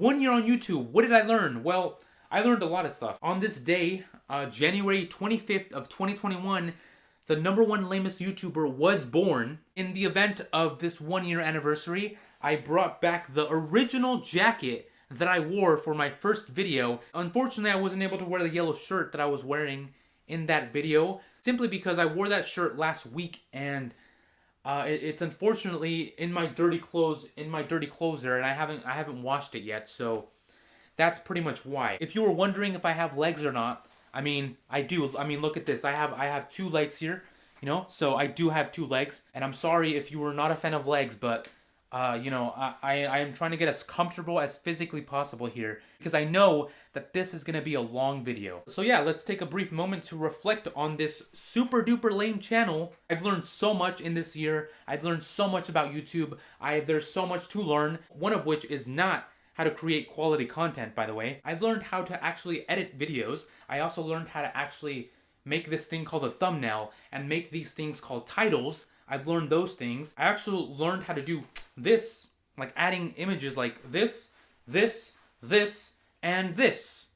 1 year on YouTube, what did I learn? Well, I learned a lot of stuff. On this day, January 25th of 2021, the #1 lamest YouTuber was born. In the event of this 1 year anniversary, I brought back the original jacket that I wore for my first video. Unfortunately, I wasn't able to wear the yellow shirt that I was wearing in that video, simply because I wore that shirt last week, and it's unfortunately in my dirty clothes there, and I haven't washed it yet, so that's pretty much why. If you were wondering if I have legs or not, I mean, I do. I mean, look at this. I have 2 legs here, you know, so I do have 2 legs, and I'm sorry if you were not a fan of legs, but you know, I am trying to get as comfortable as physically possible here, because I know that this is going to be a long video. So yeah, let's take a brief moment to reflect on this super duper lame channel. I've learned so much in this year. I've learned so much about YouTube. There's so much to learn, one of which is not how to create quality content, by the way. I've learned how to actually edit videos. I also learned how to actually make this thing called a thumbnail and make these things called titles. I've learned those things. I actually learned how to do this, like adding images like this, this, this, and this.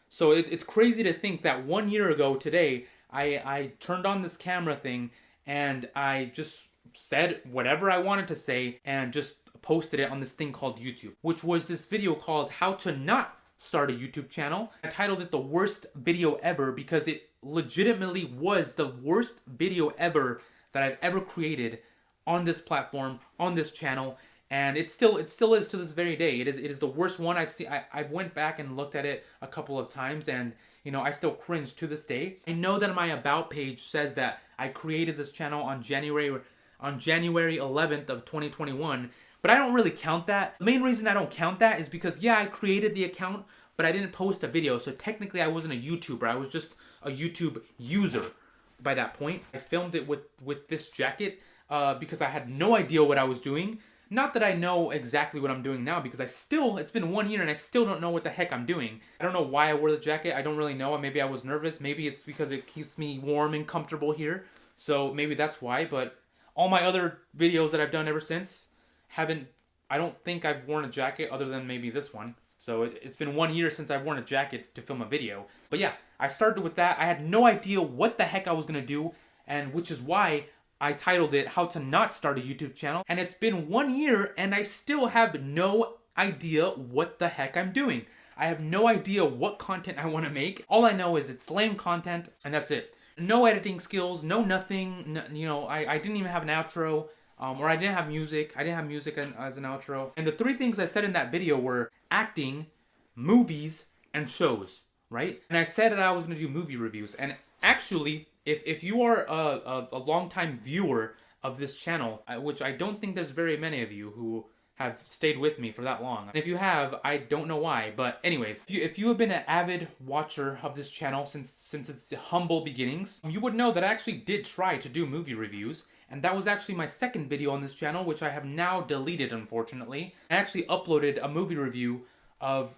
So it's crazy to think that 1 year ago today, I turned on this camera thing and I just said whatever I wanted to say and just posted it on this thing called YouTube, which was this video called How to Not Start a YouTube Channel. I titled it the worst video ever because it legitimately was the worst video ever that I've ever created on this platform, on this channel, and it still is to this very day. It is the worst one I've seen. I went back and looked at it a couple of times, and you know, I still cringe to this day. I know that my about page says that I created this channel on January 11th of 2021, but I don't really count that. The main reason I don't count that is because, yeah, I created the account, but I didn't post a video, so technically I wasn't a YouTuber. I was just a YouTube user by that point. I filmed it with this jacket because I had no idea what I was doing. Not that I know exactly what I'm doing now, because it's been 1 year and I still don't know what the heck I'm doing. I don't know why I wore the jacket. I don't really know. Maybe I was nervous. Maybe it's because it keeps me warm and comfortable here. So maybe that's why. But all my other videos that I've done ever since I don't think I've worn a jacket other than maybe this one. So it's been 1 year since I've worn a jacket to film a video. But yeah, I started with that. I had no idea what the heck I was going to do, and which is why I titled it How to Not Start a YouTube Channel. And it's been 1 year and I still have no idea what the heck I'm doing. I have no idea what content I want to make. All I know is it's lame content, and that's it. No editing skills, no nothing. No, you know, I didn't even have an outro. Or I didn't have music. I didn't have music as an outro. And the 3 things I said in that video were acting, movies, and shows, right? And I said that I was going to do movie reviews. And actually, if you are a long-time viewer of this channel, which I don't think there's very many of you who have stayed with me for that long. And if you have, I don't know why. But anyways, if you have been an avid watcher of this channel since its humble beginnings, you would know that I actually did try to do movie reviews. And that was actually my second video on this channel, which I have now deleted, unfortunately. I actually uploaded a movie review of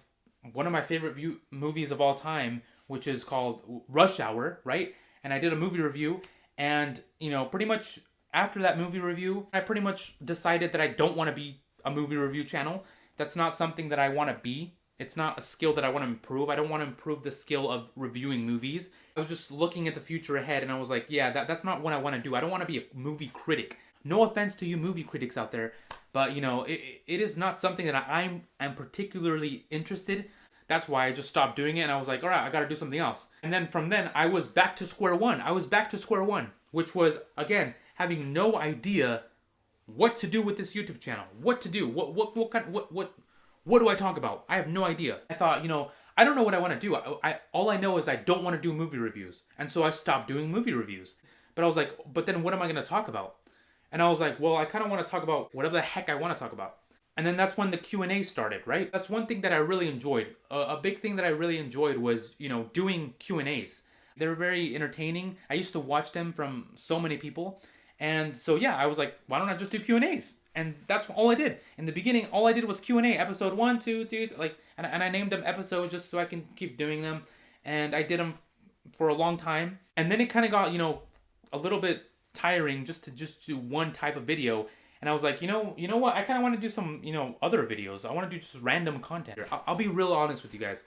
one of my favorite movies of all time, which is called Rush Hour, right? And I did a movie review, and, you know, pretty much after that movie review, I pretty much decided that I don't want to be a movie review channel. That's not something that I want to be. It's not a skill that I want to improve. I don't want to improve the skill of reviewing movies. I was just looking at the future ahead, and I was like, yeah, that's not what I want to do. I don't want to be a movie critic. No offense to you movie critics out there, but, you know, it is not something that I'm particularly interested. That's why I just stopped doing it, and I was like, all right, I got to do something else. And then from then, I was back to square one. Which was, again, having no idea what to do with this YouTube channel. What to do? What do I talk about? I have no idea. I thought, you know, I don't know what I want to do. All I know is I don't want to do movie reviews. And so I stopped doing movie reviews. But I was like, but then what am I going to talk about? And I was like, well, I kind of want to talk about whatever the heck I want to talk about. And then that's when the Q&A started, right? That's one thing that I really enjoyed. A big thing that I really enjoyed was, you know, doing Q&As. They were very entertaining. I used to watch them from so many people. And so, yeah, I was like, why don't I just do Q&As? And that's all I did. In the beginning, all I did was Q&A, episode 1, 2, 3, like, and I named them episodes just so I can keep doing them. And I did them for a long time. And then it kind of got, you know, a little bit tiring just to do one type of video. And I was like, you know what? I kind of want to do some, other videos. I want to do just random content. I'll be real honest with you guys.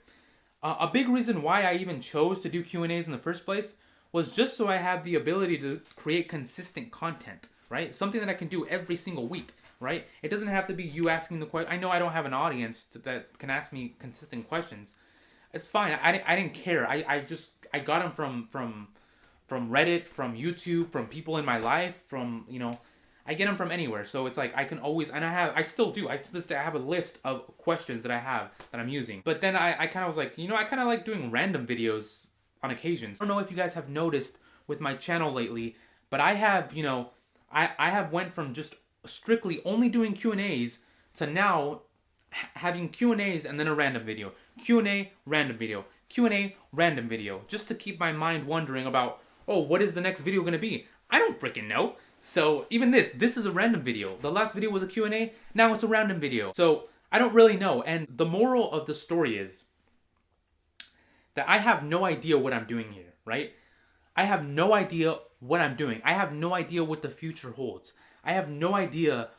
A big reason why I even chose to do Q&As in the first place was just so I have the ability to create consistent content, right? Something that I can do every single week, right? It doesn't have to be you asking the question. I know I don't have an audience that can ask me consistent questions. It's fine. I didn't care. I got them from Reddit, from YouTube, from people in my life, from, I get them from anywhere. So it's like I can always, and I still do. I have a list of questions that I have that I'm using. But then I kind of was like, I kind of like doing random videos on occasions. I don't know if you guys have noticed with my channel lately, but I have, I have went from just strictly only doing Q&As to now having Q&As and then a random video. Q&A, random video. Q&A, random video. Just to keep my mind wondering about, oh, what is the next video going to be? I don't freaking know. So even this is a random video. The last video was a Q&A, now it's a random video. So I don't really know. And the moral of the story is that I have no idea what I'm doing here, right? I have no idea what I'm doing. I have no idea what the future holds. I have no idea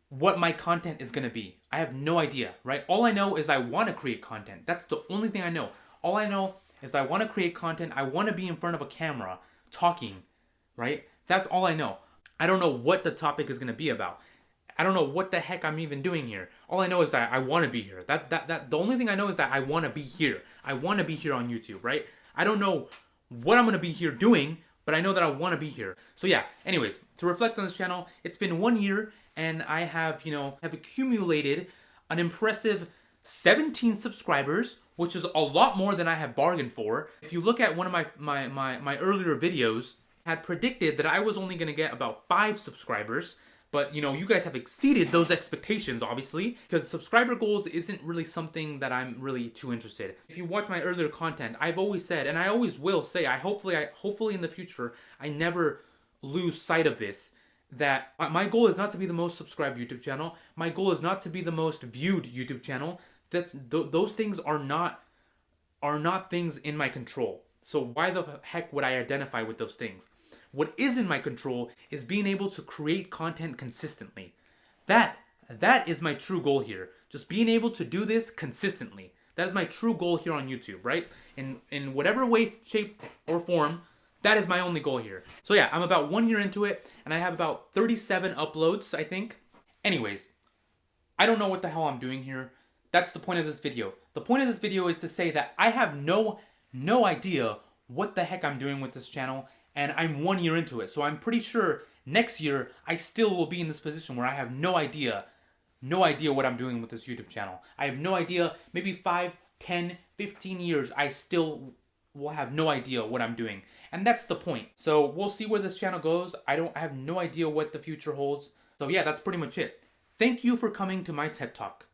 what my content is going to be. I have no idea, right? All I know is I want to create content. That's the only thing I know. All I know is I want to create content. I want to be in front of a camera talking, right? That's all I know. I don't know what the topic is going to be about. I don't know what the heck I'm even doing here. All I know is that I want to be here. The only thing I know is that I want to be here. I want to be here on YouTube, right? I don't know what I'm going to be here doing, but I know that I want to be here. So yeah, anyways, to reflect on this channel, it's been 1 year and I have, have accumulated an impressive 17 subscribers, which is a lot more than I have bargained for. If you look at one of my earlier videos, I had predicted that I was only going to get about 5 subscribers. But, you guys have exceeded those expectations, obviously, because subscriber goals isn't really something that I'm really too interested in. If you watch my earlier content, I've always said, and I always will say, hopefully in the future, I never lose sight of this, that my goal is not to be the most subscribed YouTube channel. My goal is not to be the most viewed YouTube channel. Those things are not things in my control. So why the heck would I identify with those things? What is in my control is being able to create content consistently. That is my true goal here. Just being able to do this consistently. That is my true goal here on YouTube, right? In whatever way, shape, or form, that is my only goal here. So yeah, I'm about 1 year into it, and I have about 37 uploads, I think. Anyways, I don't know what the hell I'm doing here. That's the point of this video. The point of this video is to say that I have no idea what the heck I'm doing with this channel, and I'm 1 year into it. So I'm pretty sure next year I still will be in this position where I have no idea what I'm doing with this YouTube channel. I have no idea. Maybe 5, 10, 15 years, I still will have no idea what I'm doing. And that's the point. So we'll see where this channel goes. I have no idea what the future holds. So yeah, that's pretty much it. Thank you for coming to my TED Talk.